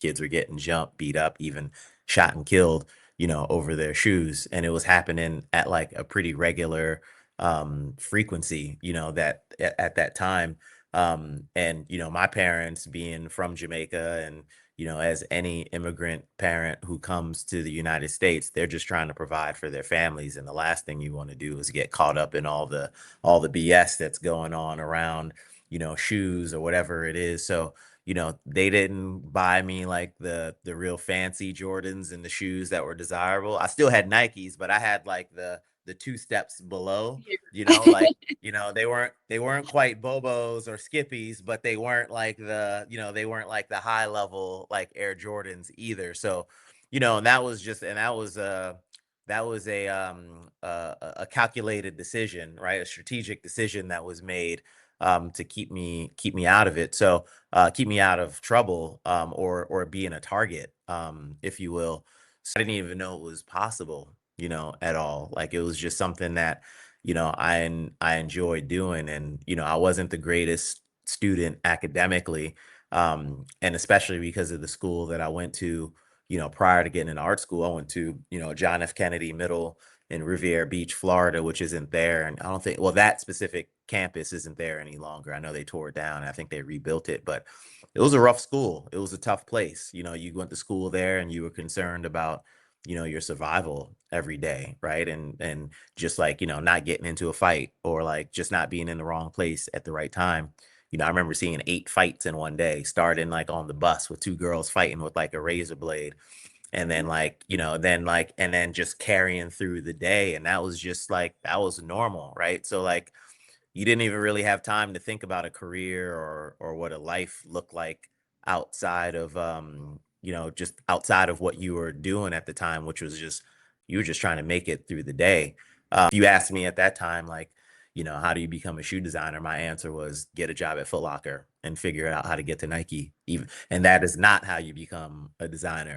kids were getting jumped, beat up, even shot and killed, over their shoes. And it was happening at like a pretty regular frequency, that at that time. And my parents being from Jamaica, and as any immigrant parent who comes to the United States, they're just trying to provide for their families. And the last thing you want to do is get caught up in all the BS that's going on around, shoes or whatever it is. So, they didn't buy me like the real fancy Jordans and the shoes that were desirable. I still had Nikes, but I had like the two steps below, like, they weren't quite Bobos or Skippies, but they weren't like they weren't like the high level like Air Jordans either. So, and that was a calculated decision, right? A strategic decision that was made to keep me out of it. So keep me out of trouble, or being a target, if you will. So I didn't even know it was possible, at all. Like it was just something that, I enjoyed doing. And, I wasn't the greatest student academically. And especially because of the school that I went to, prior to getting into art school, I went to, John F. Kennedy Middle in Riviera Beach, Florida, which isn't there. And I don't think, well, that specific campus isn't there any longer. I know they tore it down. I think they rebuilt it, but it was a rough school. It was a tough place. You went to school there and you were concerned about, your survival every day, right? And just like, not getting into a fight, or like just not being in the wrong place at the right time. I remember seeing 8 fights in one day, starting like on the bus with two girls fighting with like a razor blade, and then like and then just carrying through the day. And that was just like, that was normal, right? So like, you didn't even really have time to think about a career, or what a life looked like outside of just outside of what you were doing at the time, which was just, you were just trying to make it through the day. If you asked me at that time, like, how do you become a shoe designer, my answer was get a job at Foot Locker and figure out how to get to Nike. Even, and that is not how you become a designer.